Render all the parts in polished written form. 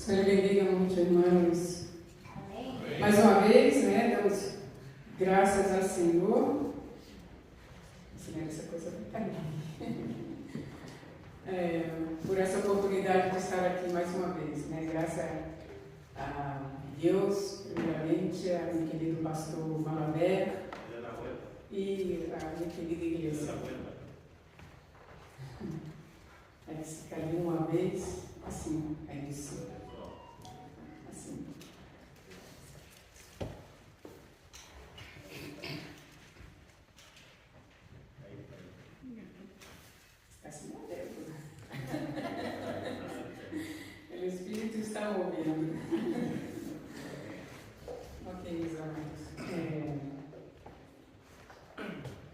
Senhor bendiga muito, irmãos. Amém. Mais uma vez, né, damos graças ao Senhor. Senhor, essa coisa fica ali. Por essa oportunidade de estar aqui mais uma vez, né? Graças a Deus, primeiramente, a meu querido pastor Malaber e a minha querida igreja. Se caiu uma vez, assim, é isso. Assim. Está assim, meu Deus. O Espírito está ouvindo. Ok, meus amados.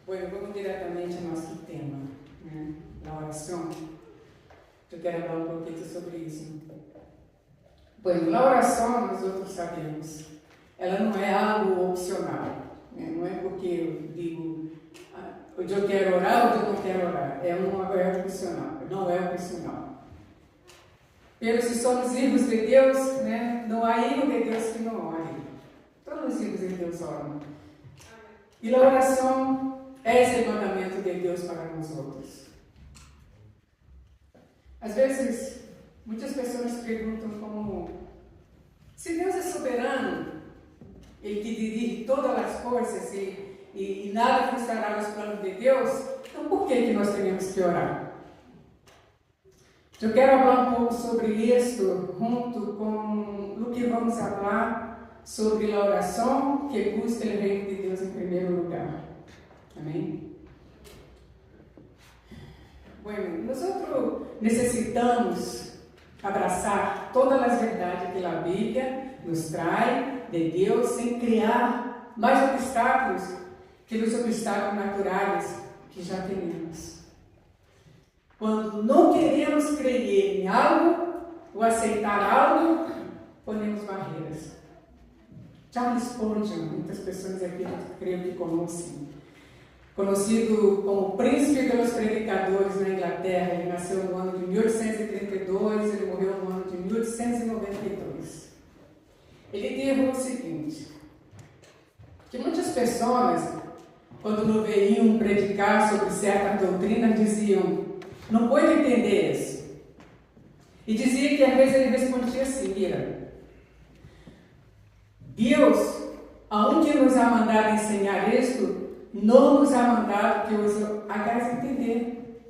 Bom, vamos diretamente ao nosso tema, né? Da oração. Eu quero falar um pouquinho sobre isso. Bom, na oração, nós outros sabemos, ela não é algo opcional. Né? Não é porque eu digo, hoje eu quero orar, hoje eu não quero orar. É opcional, não é opcional. Pero se somos filhos de Deus, né? Não há filho de Deus que não ore. Todos os filhos de Deus oram. E a oração é esse mandamento de Deus para nós outros. Às vezes, muitas pessoas perguntam como, se Deus é soberano, Ele que dirige todas as coisas e nada frustrará os planos de Deus, então por que nós temos que orar? Eu quero falar um pouco sobre isso, junto com o que vamos falar sobre a oração que busca o reino de Deus em primeiro lugar. Amém? Bueno, nós necessitamos abraçar todas as verdades que a Bíblia nos traz de Deus, sem criar mais obstáculos que os obstáculos naturais que já temos. Quando não queremos crer em algo ou aceitar algo, ponemos barreiras. Charles Spurgeon, muitas pessoas aqui creio que conhecem. Conhecido como príncipe dos predicadores na Inglaterra, ele nasceu no ano de 1832, ele morreu no ano de 1892. Ele disse o seguinte, que muitas pessoas, quando não veiam predicar sobre certa doutrina, diziam, não pode entender isso. E dizia que às vezes ele respondia assim, mira, Deus, aonde nos ha mandado ensinar isto, não nos ha mandado que os hagas entender.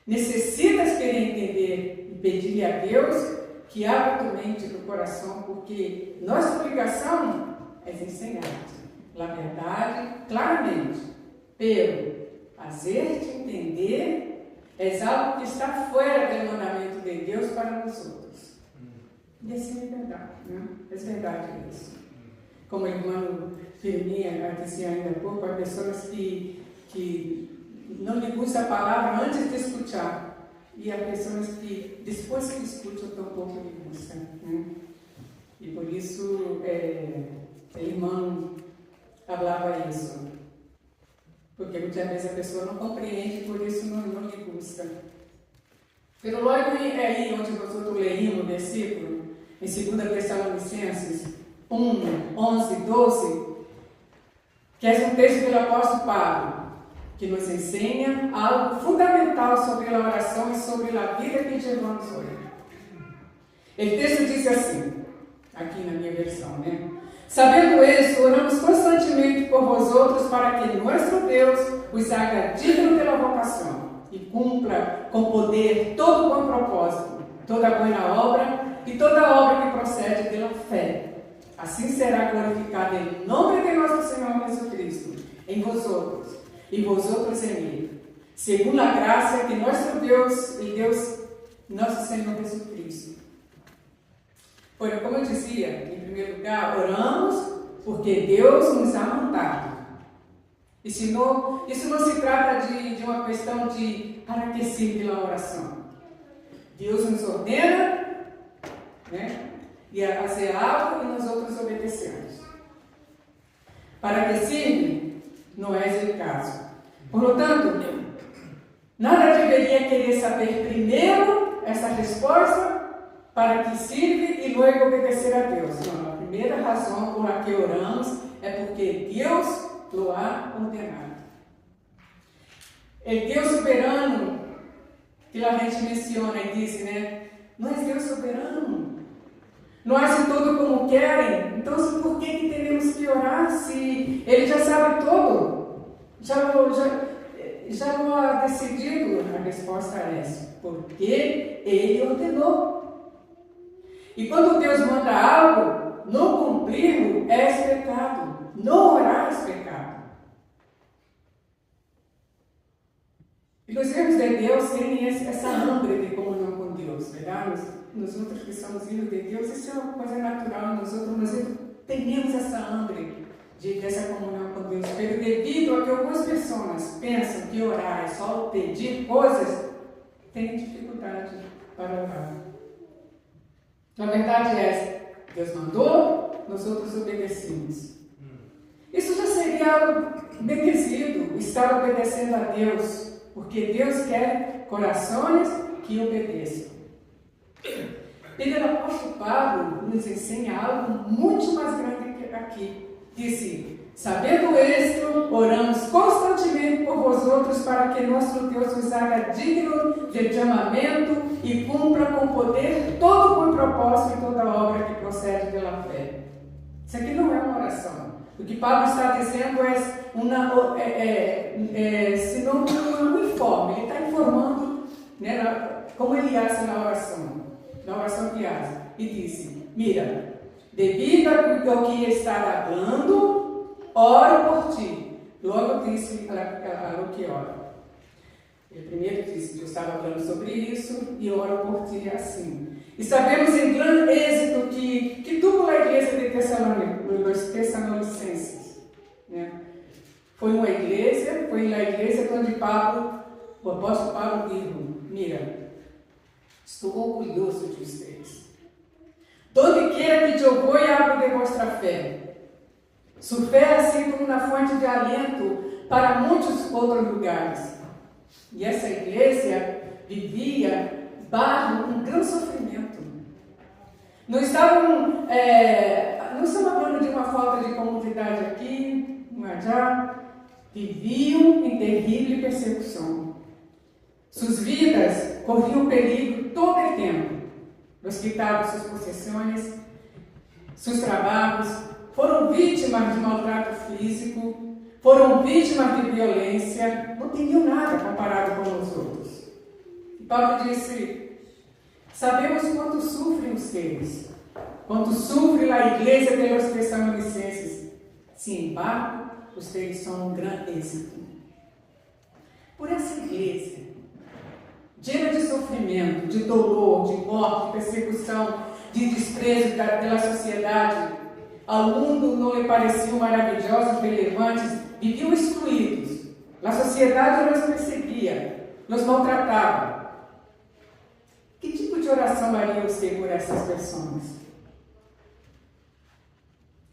Necessitas querer entender e pedir a Deus que abra tua mente do coração, porque nossa obrigação é ensinar-te a verdade claramente, pero fazer-te entender é algo que está fora do mandamento de Deus para nós outros. E assim é verdade, né? É verdade isso. Como o irmão Firminha dizia ainda há pouco, há pessoas que não lhe gusta a palavra antes de escutar, e há pessoas que depois que escutam tampouco lhe gusta, né? E por isso o irmão falava isso, porque muitas vezes a pessoa não compreende, por isso não lhe gusta. Pero logo aí onde nós outros leímos o versículo, em 2 Tessalonicenses 1, 11, 12, que é um texto do apóstolo Paulo, que nos ensina algo fundamental sobre a oração e sobre a vida que levamos hoje. O texto diz assim, aqui na minha versão, né? Sabendo isso, oramos constantemente por vosotros para que nosso Deus os haga digno pela vocação e cumpra com poder todo bom propósito, toda boa obra e toda obra que procede pela fé. Assim será glorificado em nome de nosso Senhor Jesus Cristo, em vosotros, e vosotros em Ele, segundo a graça que nosso Deus e Deus, nosso Senhor Jesus Cristo. Pois, como eu dizia, em primeiro lugar, oramos porque Deus nos ha mandado. Isso não se trata de uma questão de para que sirve a oração. Deus nos ordena, né? E a fazer algo e nós outros obedecemos. Para que sirve, não é esse o caso. Portanto, nada deveria querer saber primeiro essa resposta para que sirva e luego obedecer a Deus. Não, a primeira razão por a que oramos é porque Deus lo ha ordenado. É Deus soberano, que a gente menciona e diz, né? Não é Deus soberano. Não hace tudo como querem. Então, por que temos que orar se Ele já sabe tudo? Já não há decidido? A resposta é essa. Porque Ele ordenou. E quando Deus manda algo, não cumpri-lo é pecado. Não orar é pecado. E os filhos de Deus têm essa hambre de comunhão com Deus, verdade? Nós outros que somos filhos de Deus, isso é uma coisa natural, nós temos essa hambre dessa comunhão com Deus. Mas devido a que algumas pessoas pensam que orar é só pedir coisas, têm dificuldade para orar. A verdade é essa: Deus mandou, nós outros obedecemos. Isso já seria algo merecido, estar obedecendo a Deus, porque Deus quer corações que obedeçam. E o apóstolo Paulo nos ensina algo muito mais grande que aqui. Disse: sabendo isto, oramos constantemente por vosotros para que nosso Deus vos haga digno de chamamento e cumpra com poder todo o bom propósito e toda obra que procede pela fé. Isso aqui não é uma oração. O que Paulo está dizendo é senão um informe. Ele está informando, né, como ele age na oração que age. E disse: mira, devido ao que está falando, oro por ti. Logo disse o que ora. Ele primeiro disse que eu estava falando sobre isso e oro por ti assim. E sabemos em grande êxito que tudo na igreja de Tessalonicenses, né? Foi na igreja onde o apóstolo Paulo disse: mira, estou orgulhoso de vocês. Donde quiera que eu vou, hablo de vossa fé. Sua fé ha sido uma fonte de alento para muitos outros lugares. E essa igreja vivia barro um grande sofrimento. Não estamos falando de uma falta de comunidade aqui, mas já viviam em terrível persecução. Suas vidas corriam perigo todo o tempo. Os quitaram suas possessões, seus trabalhos, foram vítimas de maltrato físico, foram vítimas de violência, não tinham nada comparado com os outros. E Paulo disse: sabemos quanto sofrem os teus, quanto sofre a igreja de los Tessalonicenses. Sin embargo, os teus são um grande êxito. Por essa igreja, cheia de sofrimento, de dolor, de morte, de persecução, de desprezo pela sociedade, ao mundo não lhe pareciam maravilhosos, relevantes, viviam excluídos. A sociedade os perseguia, os maltratava. Que tipo de oração faria você por essas pessoas?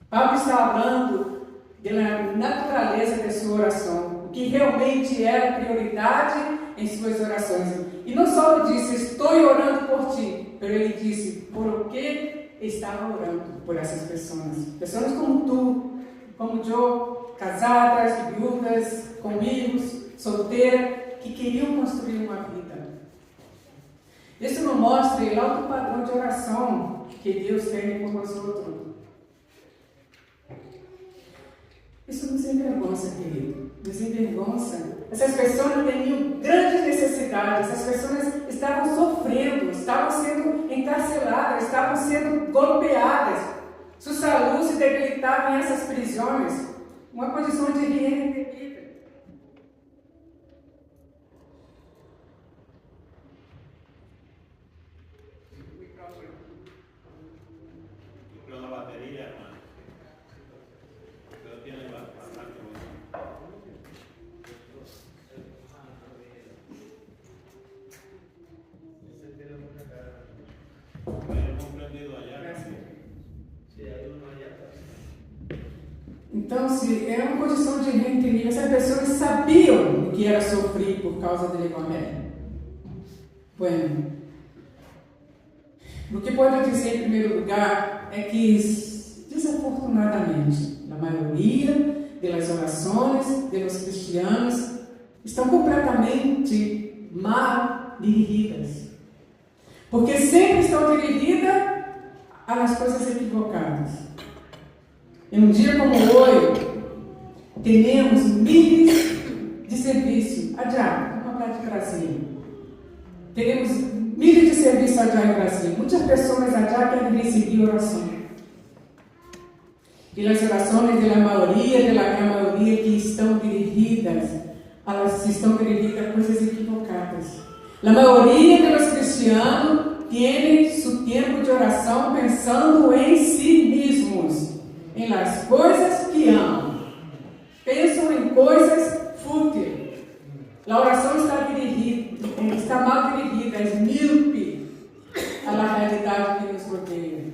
Paulo está falando da natureza de sua oração, o que realmente era prioridade em suas orações. E não só ele disse: estou orando por ti, mas ele disse: por o que estava orando por essas pessoas. Pessoas como tu, como eu, casadas, viúvas, com filhos, solteiras, que queriam construir uma vida. Isso nos mostra o alto padrão de oração que Deus tem por nós outros. Isso nos envergonha, querido. Nos envergonha. Essas pessoas tinham grandes necessidades. Essas pessoas estavam sofrendo, estavam sendo encarceladas, estavam sendo golpeadas. Sua saúde se debilitava em essas prisões. Uma condição de higiene terrível. Então, se é uma condição de higiene, essas pessoas sabiam o que era sofrer por causa do Evangelho. Bueno, O que pode dizer em primeiro lugar é que, desafortunadamente, a maioria das orações dos cristianos estão completamente mal dirigidas. Porque sempre estão dirigidas às coisas equivocadas. Em um dia como hoje, temos milhares de serviços adiados, vamos falar de Brasil. Teremos milhares de serviços adiados no Brasil. Muitas pessoas adiadas querem receber oração. E as orações da maioria que estão dirigidas, elas estão dirigidas a coisas equivocadas. A maioria dos cristianos tem seu tempo de oração pensando em si mesmos, em las coisas que amam. Pensam em coisas fúteis. A oração está mal dirigida, é míope à realidade que nos rodeia.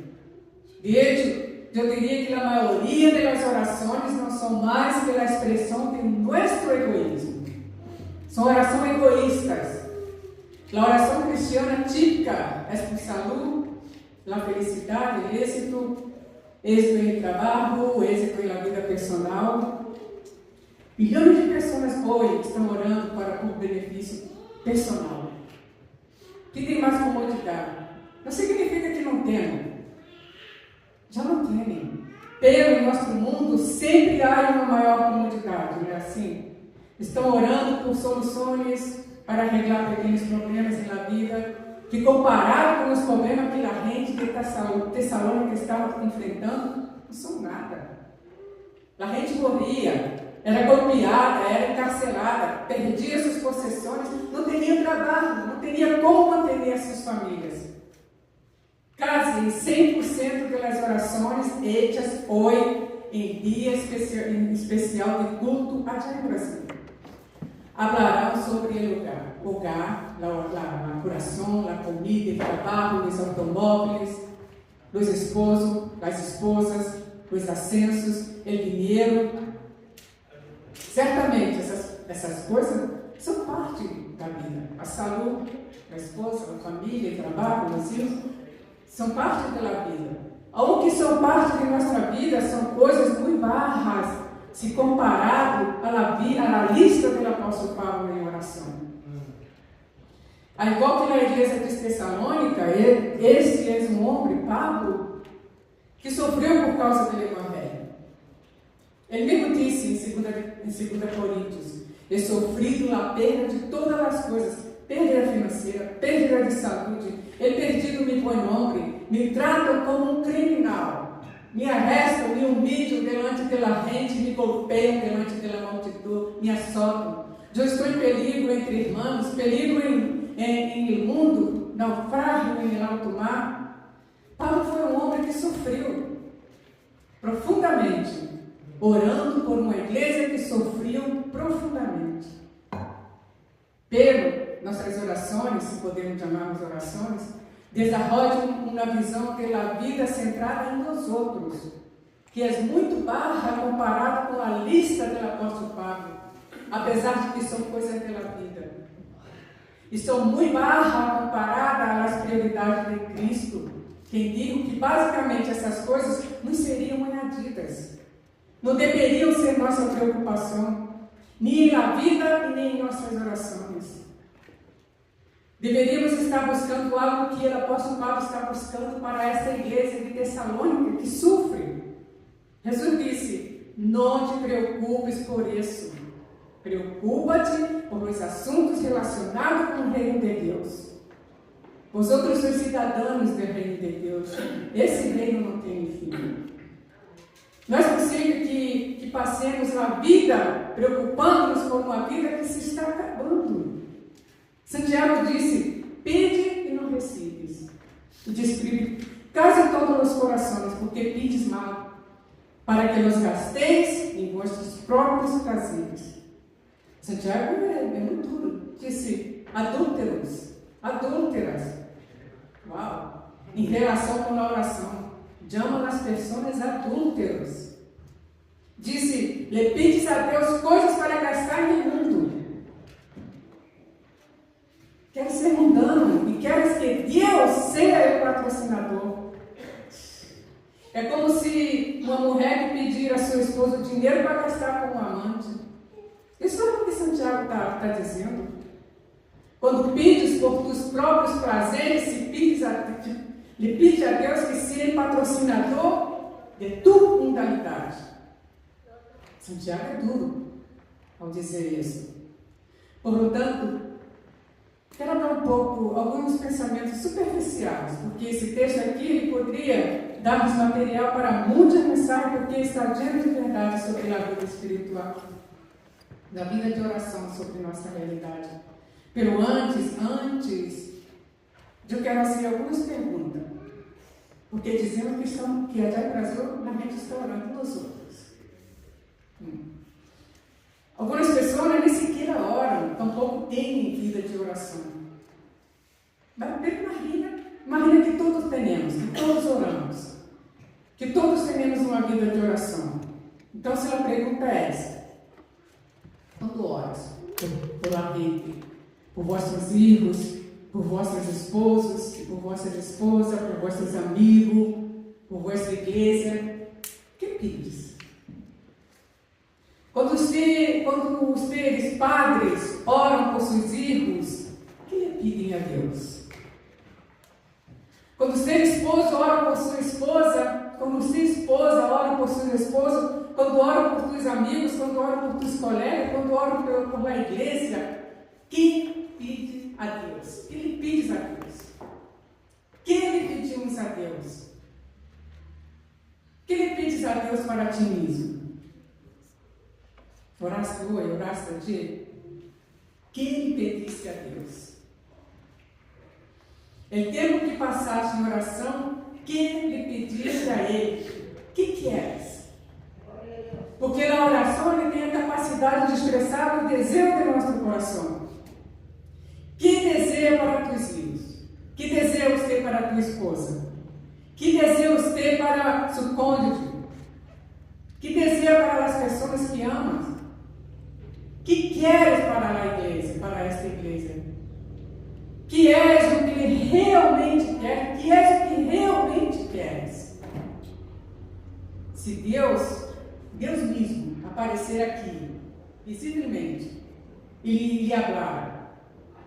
De hecho, eu diria que a maioria das orações não são mais pela expressão de nosso egoísmo. São orações egoístas. A oração cristiana típica é por saúde, a felicidade, êxito em trabalho, êxito na vida personal. Milhões de pessoas hoje estão orando por benefício personal. Que tem mais comodidade. Não significa que não tenham. Já não tem. Pelo nosso mundo sempre há uma maior comodidade, não é assim? Estão orando por soluções para arreglar pequenos problemas na vida, que comparado com os problemas que a gente de Tessalônica estava enfrentando, não são nada. A gente morria, era golpeada, era encarcerada, perdia suas possessões, não teria trabalho, não teria como manter as suas famílias. Quase 100% das orações hechas hoje em dia especial de culto a Brasil hablarão sobre o lugar, a curação, a comida, o trabalho, os automóveis, os esposos, as esposas, os ascensos, o dinheiro. Certamente essas coisas são parte da vida. A saúde, a esposa, a família, o trabalho, os filhos, são parte da vida. O que são parte de nossa vida são coisas muito baixas, se comparado à lista do apóstolo Paulo em oração. Ao igual que na igreja de Tessalônica, este é um homem, Paulo, que sofreu por causa do evangelho. Ele mesmo disse em 2 Coríntios: "Eu sofri a perda de todas as coisas, perda financeira, perda de saúde, ele perdido me põe nome, me tratam como um criminal. Me arrestam, me humilham delante da gente, me golpeiam delante da multidão, me assolam. Eu estou em perigo entre irmãos, perigo em mundo, naufrágio em alto mar." Paulo foi um homem que sofreu profundamente, orando por uma igreja que sofreu profundamente. Pero nossas orações, se podemos chamarmos orações, desenvolvem uma visão da vida centrada em nós outros, que é muito baixa comparada com a lista do apóstolo Paulo, apesar de que são coisas da vida. E são muito baixas comparadas às prioridades de Cristo, que digo que basicamente essas coisas não seriam añadidas, não deveriam ser nossa preocupação, nem na vida e nem em nossas orações. Deveríamos estar buscando algo que o apóstolo Paulo está buscando para essa igreja de Tessalônica que sofre. Jesus disse: "Não te preocupes por isso. Preocupa-te por os assuntos relacionados com o reino de Deus. Os outros são cidadãos do reino de Deus. Esse reino não tem fim." Não é possível que passemos a vida preocupando-nos por uma vida que se está acabando. Santiago disse: "Pede e não recebes." E descreve: "Case todos os corações, porque pedes mal, para que os gasteis em vossos próprios prazeres." Santiago é muito duro. Disse: adúlteras. Uau! Em relação com a oração, chama as pessoas adúlteros. Disse: "Le pedes a Deus coisas para gastar no mundo." Queres ser mundano e queres que Deus seja o patrocinador É como se uma mulher que pedir a seu esposo dinheiro para gastar com um amante. Isso é o que Santiago está dizendo. Quando pedes por tus próprios prazeres, lhe pede a Deus que seja patrocinador de tua mundanidade. Santiago é duro ao dizer isso. Portanto, quero dar alguns pensamentos superficiais, porque esse texto aqui ele poderia dar-nos material para muitas mensagens, porque está cheio de verdade sobre a vida espiritual, da vida de oração sobre nossa realidade. Pero antes, eu quero fazer algumas perguntas, porque dizemos que já no Brasil a gente está orando nos outros. Algumas pessoas nem sequer oram, tampouco têm vida de oração. Mas imagina que todos temos, que todos oramos, que todos temos uma vida de oração. Então, se a pergunta é essa: quando oras por la gente, por vossos filhos, por vossos esposos, por vossas esposas, por vossos amigos, por vossa igreja, que pedes? Quando os padres oram por seus filhos, o que lhe pedem a Deus? Quando você esposo ora por sua esposa, quando você esposa ora por seu esposo, quando ora por seus amigos, quando ora por seus colegas, quando ora por a igreja, que pede a Deus? Que lhe pedes a Deus? Que lhe pedimos a Deus? Que lhe pedes a Deus para ti mesmo? Oraste hoje, oraste hoje? Que lhe pediste a Deus? É tempo que passaste em oração, que lhe pediste a Ele? Que queres? Porque na oração Ele tem a capacidade de expressar o desejo do nosso coração. Que desejo para tus filhos? Que desejo ter para tua esposa? Que desejo ter para seu cônjuge? Que desejo para as pessoas que amas? Que queres para a igreja, para esta igreja? Que és o que Ele realmente quer? Que és o que realmente queres? Se Deus mesmo aparecer aqui e simplesmente lhe falar,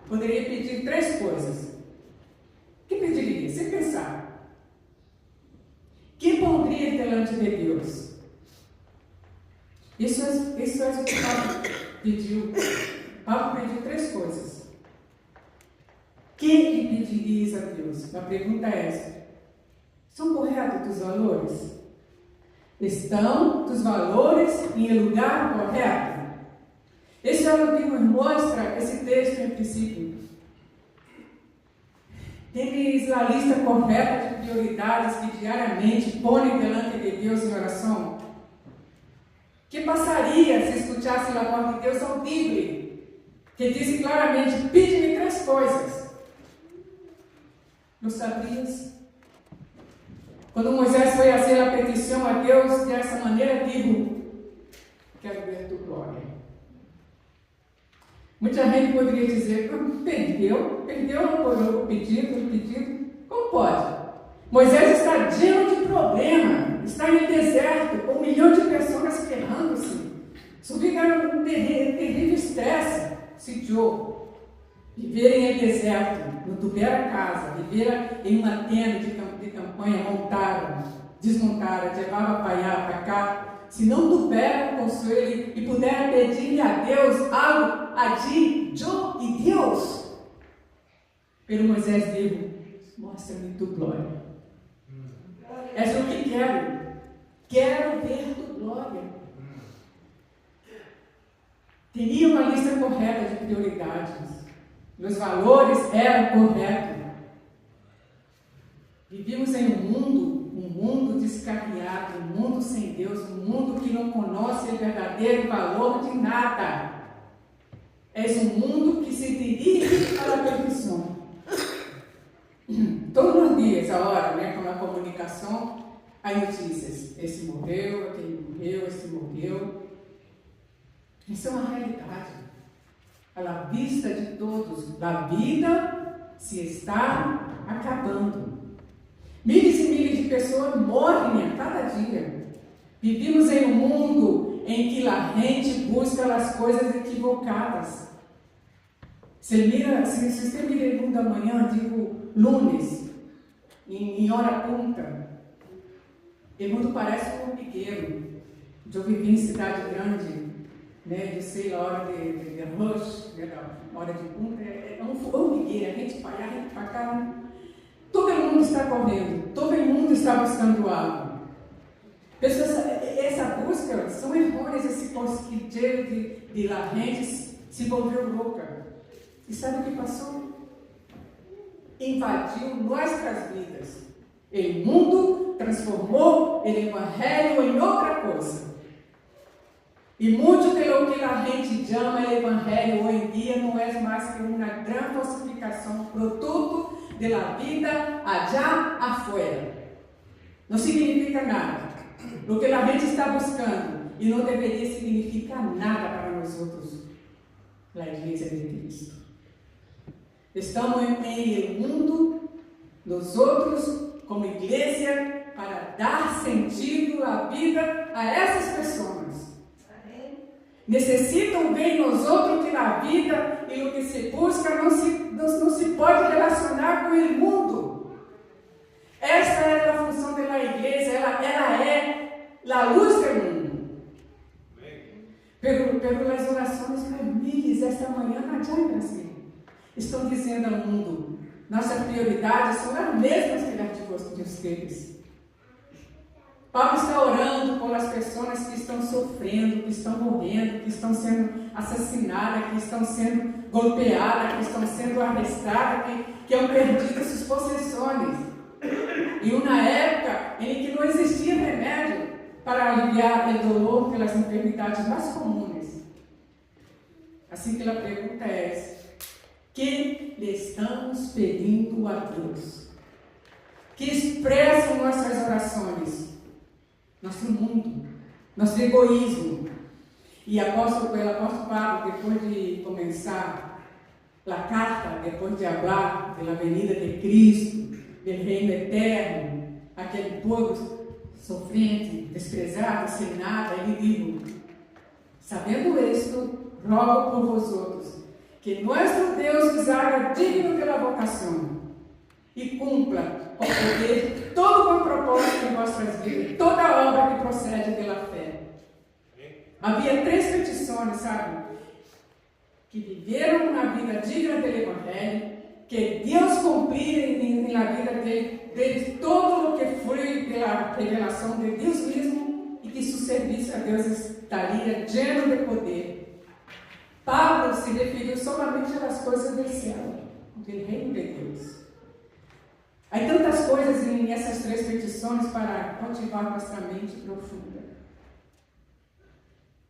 poderia pedir 3 coisas. O que pediria? Se pensar. Que pondria diante de Deus? Isso é o que Paulo pediu. Paulo pediu 3 coisas. Que lhe pedirias a Deus? A pergunta é essa: são corretos os valores? Estão os valores em lugar correto? Esse é o que nos mostra esse texto em princípio. Tens a lista correta de prioridades que diariamente põe diante de Deus em oração? Que passaria se escutasse a voz de Deus audível, que disse claramente: pede-me 3 coisas. Não sabias? Quando Moisés foi fazer a petição a Deus dessa maneira, digo: quero ver tua glória. Muita gente poderia dizer: perdeu o pedido. Como pode? Moisés está cheio de problema, está em deserto, com 1 milhão de pessoas queimando-se. Subiram um terrível estresse, sitiou. Viverem em deserto, não tiveram casa, viveram em uma tenda de campanha, montaram, desmontaram, levavam para cá. Se não tiveram consuelo e puderam pedir a Deus algo de eu e Deus, pelo Moisés digo: mostra-me tua glória. É o que quero ver tua glória. Teria uma lista correta de prioridades. Meus valores eram corretos. Vivíamos em um mundo descarriado, um mundo sem Deus, um mundo que não conhece o verdadeiro valor de nada. É um mundo que se dirige para a perfeição. Todos os dias, agora, com a comunicação, há notícias. Esse morreu, aquele morreu, esse morreu. Isso é uma realidade. À vista de todos, a vida se está acabando. Milhares e milhares de pessoas morrem a cada Vivimos em um mundo em que a gente busca as coisas equivocadas. Se você mira 1 da manhã, digo lunes, em hora punta, o mundo parece um pequeno. Eu vivi em cidade grande, né? Eu sei a hora de rush, né? A hora de punta, é um formigueiro, a gente para lá, a gente para cá. Né? Todo mundo está correndo, todo mundo está buscando algo. Pessoas, essa busca são errôneas, esse cosquiteiro de la gente se volveu louca. E sabe o que passou? Invadiu nossas vidas. O mundo transformou o Evangelho em outra coisa. E muito pelo que a gente chama o Evangelho hoje em dia não é mais que uma grande falsificação, produto da vida allá afuera. Não significa nada. O que a gente está buscando e não deveria significar nada para nós outros, a Igreja de Cristo. Estamos em o mundo, nós outros, como igreja, para dar sentido à vida a essas pessoas. Necessitam ver nós outros que na vida e o que se busca não se pode relacionar com o mundo. Esta é a função da igreja, ela é a luz do mundo. Pelas orações famílias esta manhã na Brasil. Estão dizendo ao mundo, nossas prioridades são as mesmas que as de vocês. Paulo está orando por as pessoas que estão sofrendo, que estão morrendo, que estão sendo assassinadas, que estão sendo golpeadas, que estão sendo arrestadas, que han perdido suas possessões. Em uma época em que não existia remédio para aliviar o dolor pelas enfermidades mais comuns. Assim que a pergunta é: que lhe estamos pedindo a Deus? Que expressam nossas orações, nosso mundo, nosso egoísmo. E o apóstolo Paulo, depois de começar a carta, depois de falar da venida de Cristo, do reino eterno, aquele povo sofrente, desprezado, sem nada, ele diz: sabendo isto, rogo por vosotros, que nosso Deus vos haga digno pela vocação e cumpra com poder todo o bom propósito em vossas vidas, toda obra que procede pela fé. Havia 3 petições, sabe? Que viveram uma vida digna do Evangelho, que Deus cumprir na vida deles todo o que foi pela revelação de Deus mesmo e que seu serviço a Deus estaria lleno de poder. Paulo se referiu somente às coisas do céu, do reino de Deus. Há tantas coisas nessas 3 petições para cultivar nossa mente profunda.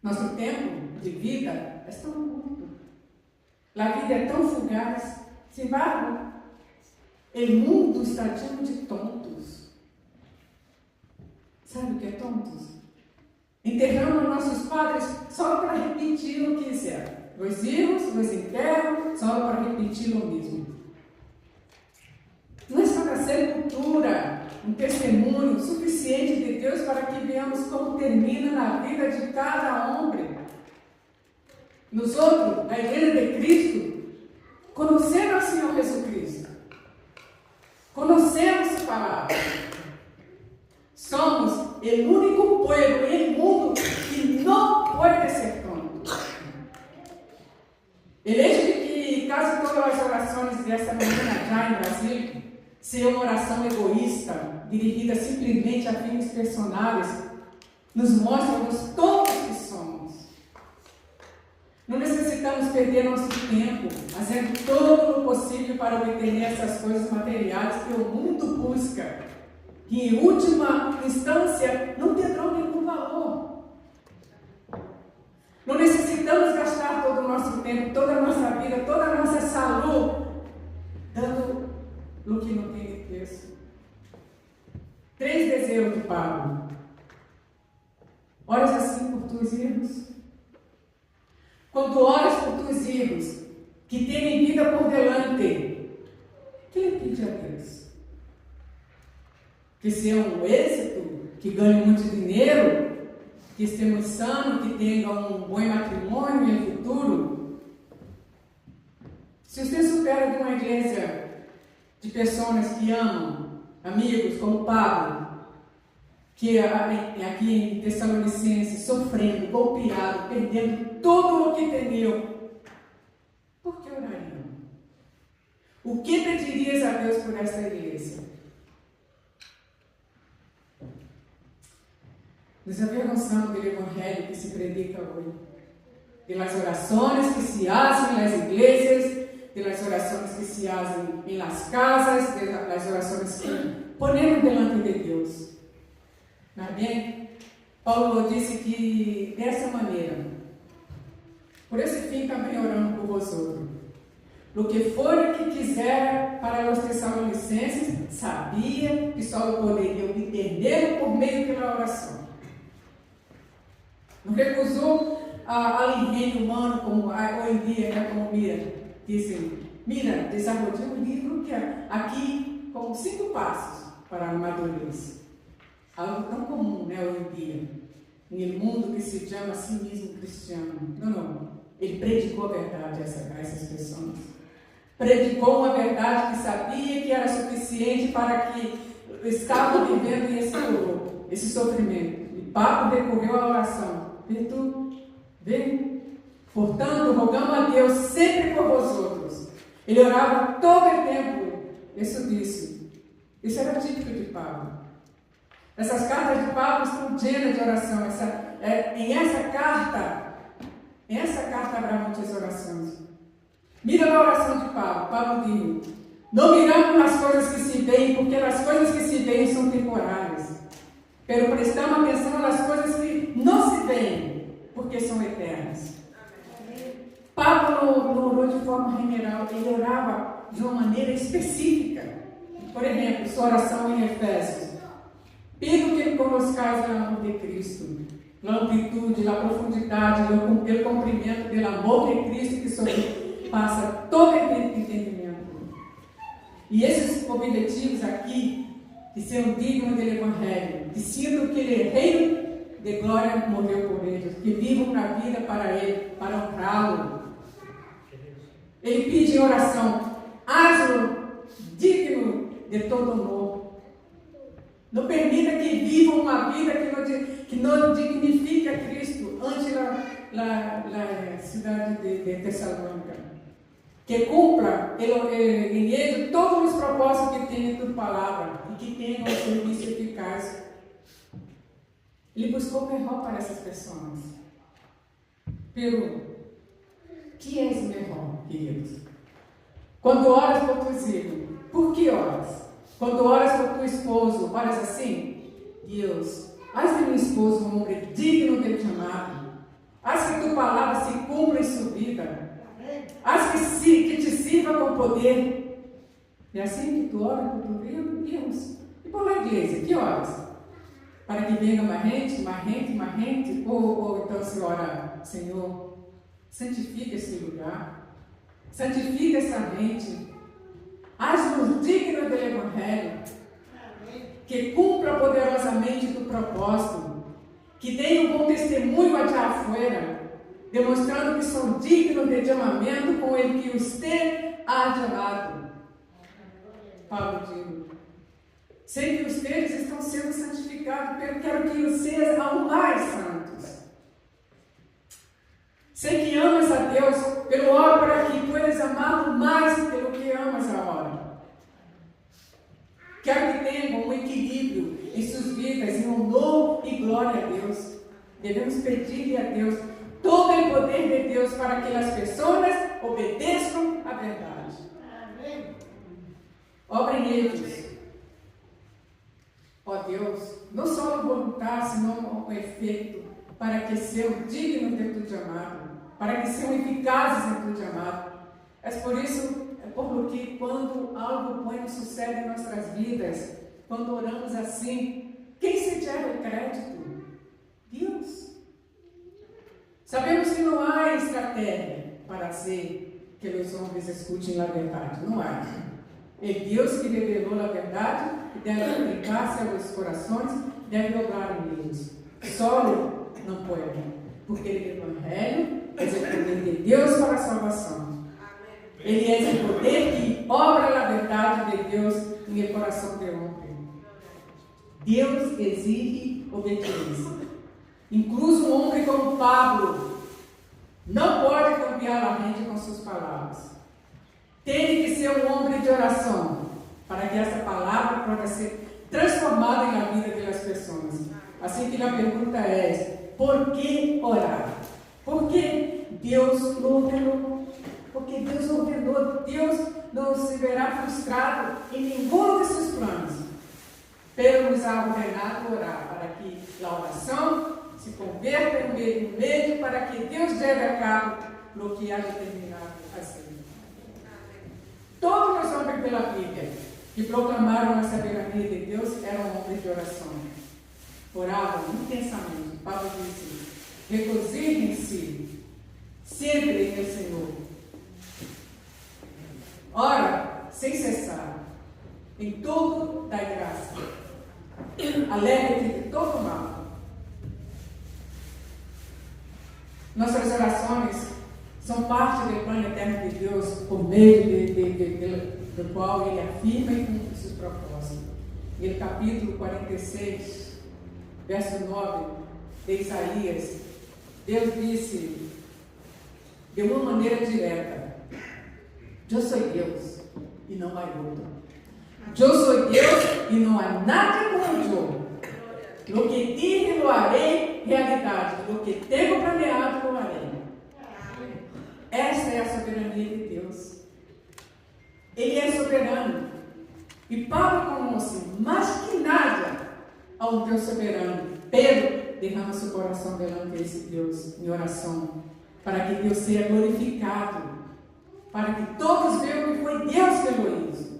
Nosso tempo de vida é tão curto. A vida é tão fugaz. Sin embargo, o mundo está cheio de tontos. Sabe o que é tontos? Enterramos nossos padres só para repetir o que fizeram. Os filhos nos enterram só para repetir o mesmo. Não é para ser cultura, um testemunho suficiente de Deus para que veamos como termina na vida de cada homem. Nós outros, na Igreja de Cristo, conhecemos o Senhor Jesus Cristo, conhecemos a palavra, somos o único povo no mundo que não pode ser tonto. O hecho de que quase todas as orações dessa manhã já em Brasil sejam uma oração egoísta, dirigida simplesmente a fins personais, nos mostra os tontos que somos. Não necessitamos perder nosso tempo fazendo todo o possível para obter essas coisas materiais que o mundo busca, que em última instância não terão nenhum valor. Não necessitamos gastar todo o nosso tempo, toda a nossa vida, toda a nossa saúde, dando o que não tem preço. 3 desejos de Paulo. Oras assim por tuas irmãos. Quando oras por tuas irmãos, que têm vida por delante, que lhe pede a Deus? Que seja um êxito, que ganhe muito dinheiro, que estemos sanos, que tenha um bom matrimônio no futuro. Se você supera de uma igreja de pessoas que amam, amigos como Pablo, que aqui em Tessalonicenses, sofrendo, golpeado, perdendo tudo o que temeu, por que orariam? O que pedirias a Deus por esta igreja? Nos avergonçamos do Evangelho que se predica hoje, pelas orações que se fazem nas igrejas, pelas orações que se fazem em las casas, pelas orações que ponemos delante de Deus. Mas bem, Paulo disse que dessa maneira, por esse fim também oramos por vosotros. O que for que quiser para os Tessalonicenses, sabia que só o poderiam entender por meio da oração. Não recusou ao engenho humano, como hoje em dia, como Mira disse. Mira desenvolveu um livro que é aqui com 5 passos para a madurez. Algo tão comum, né, hoje em dia, no mundo que se chama assim mesmo cristiano. Não. Ele predicou a verdade a essas pessoas. Predicou uma verdade que sabia que era suficiente para que estavam vivendo esse horror, esse sofrimento. E Paulo recorreu à oração. Vem. Portanto, rogamos a Deus sempre por vosotros. Ele orava todo o tempo. Isso era típico de Paulo. Essas cartas de Paulo estão cheias de oração. Em essa carta haverá muitas orações. Mira a oração de Paulo. Paulo diz: não miramos nas coisas que se veem, porque as coisas que se veem são temporárias. Pero prestamos atenção nas coisas que não se veem, porque são eternas. Paulo não orou de forma geral, ele orava de uma maneira específica. Por exemplo, sua oração em Efésios: pido que conozcais o amor de Cristo, a amplitude, a profundidade, o comprimento do amor de Cristo que sobrepassa todo entendimento. E esses objetivos aqui, que sejam dignos do Evangelho, que sintam que Ele é Rei de glória, morreu por eles, que vivam na vida para Ele, para honrá-lo. Ele pede em oração: haz-lo digno de todo honor. Não permita que vivam uma vida que não dignifique a Cristo ante a cidade de Tessalônica. Que cumpra em ele todos os propósitos que tem em tua palavra e que tenha um serviço eficaz. Ele buscou o melhor para essas pessoas. Pero, que é esse melhor, queridos? Quando oras por tus filhos, por que oras? Quando oras por teu esposo, oras assim: Deus, haz de meu esposo um homem digno de chamado. Haz que tua palavra se cumpra em sua vida. Haz que te sirva com poder. É assim que tu oras por teu filho, Deus. E por a igreja, que oras? Para que venha mais gente? Ou então se ora: Senhor, santifica esse lugar. Santifica essa gente. Haz-nos dignos do Evangelho, que cumpra poderosamente o propósito, que dê um bom testemunho allá afuera, demonstrando que são dignos de chamamento com ele que você ha chamado. Paulo diz: sei que vocês estão sendo santificados, eu quero que vocês sejam mais santos. Sei que amas a Deus, pelo oro para que puedas amá-lo mais pelo que amas agora. Quero que tenham um equilíbrio em suas vidas, em honor e glória a Deus. Devemos pedir a Deus todo o poder de Deus para que as pessoas obedeçam à verdade. Obra em eles. Ó Deus, não só o voluntário, senão o efeito, para que sejam dignos de tu chamado, para que sejam eficazes em tu chamado. É por isso, porque quando algo bom sucede em nossas vidas, quando oramos assim, quem se leva o crédito? Deus. Sabemos que não há estratégia para fazer que os homens escutem a verdade, não há. É Deus que revelou a verdade e deve aplicar-se aos corações, deve obrar em eles. Só não pode. Porque ele é o Evangelho, é o poder de Deus para a salvação. Ele é o poder que obra a verdade de Deus no coração do homem. Deus exige obediência. Incluso um homem como Pablo não pode cambiar a mente com suas palavras. Tem que ser um homem de oração para que essa palavra possa ser transformada na vida das pessoas. Assim que a pergunta é: por que orar? Porque Deus não ordenou. Porque Deus não ordenou. Deus não se verá frustrado em nenhum de seus planos. Pero nos ha ordenado orar para que a oração se converta em meio para que Deus leve a cabo o que há determinado a ser. Todos os homens pela Bíblia que proclamaram a soberania de Deus eram homens de oração. Oravam intensamente. Paulo disse: regozijem-se sempre no Senhor. Ora, sem cessar, em tudo dai graça. Alegre de todo mal. Nossas orações são parte do plano eterno de Deus, por meio do qual Ele afirma e cumpre seus propósitos. E no capítulo 46, verso 9 de Isaías, Deus disse de uma maneira direta: eu sou Deus e não há outro. Eu sou Deus e não há nada como eu. O que disse, lo harei realidade. O que tenho planeado, lo harei. Essa é a soberania de Deus. Ele é soberano. E Paulo conosco, mais que nada, ao Deus soberano. Pedro derrama seu coração delante desse Deus em oração, para que Deus seja glorificado, para que todos vejam que foi Deus que o hizo.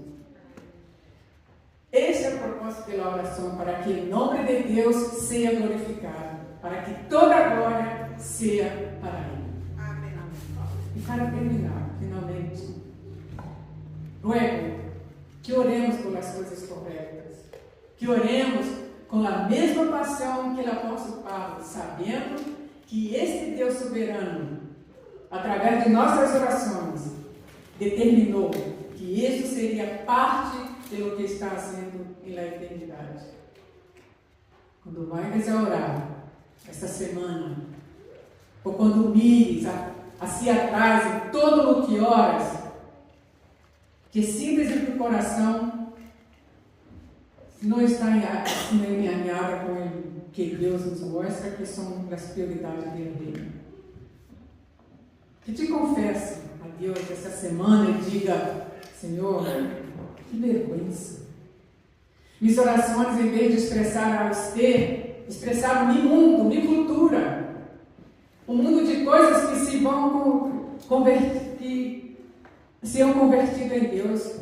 Esse é o propósito da oração, para que o nome de Deus seja glorificado, para que toda a glória seja para Ele. Amém. E para terminar, finalmente, ruego que oremos pelas coisas corretas, que oremos com a mesma paixão que o apóstolo Paulo, sabendo que este Deus soberano, através de nossas orações, determinou que isso seria parte do que está sendo na eternidade. Quando vais a orar esta semana, ou quando mires assim atrás em todo o que oras, que sintas em teu coração não está em alinhada com o que Deus nos mostra, que são as prioridades dele. Que te confesse a Deus essa semana e diga: Senhor, que vergonha. Minhas orações, em vez de expressar a você, expressaram meu mundo, minha cultura. Um mundo de coisas que se vão convertir, serão convertidas em Deus.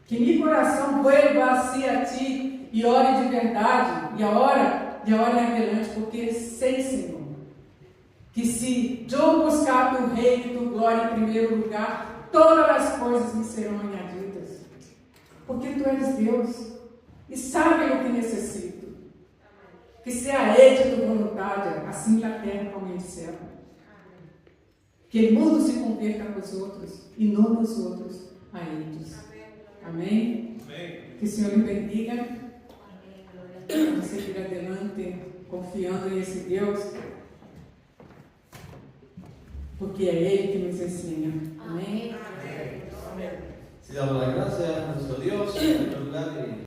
Que meu coração vuelva-se a ti e ore de verdade, e a hora em adelante, porque sei, Senhor, que se eu buscar teu reino e tua glória em primeiro lugar, todas as coisas me serão añadidas. Porque tu és Deus e sabe o que necessito. Que seja Ele tua vontade, assim na terra como no céu. Que o mundo se converta nos outros e não nos outros a eles. Amém? Amém. Que o Senhor lhe bendiga. Vamos seguir adelante confiando nesse Deus, porque é Ele que nos ensina. Amém? Si damos la gracia a nuestro Dios en primer lugar y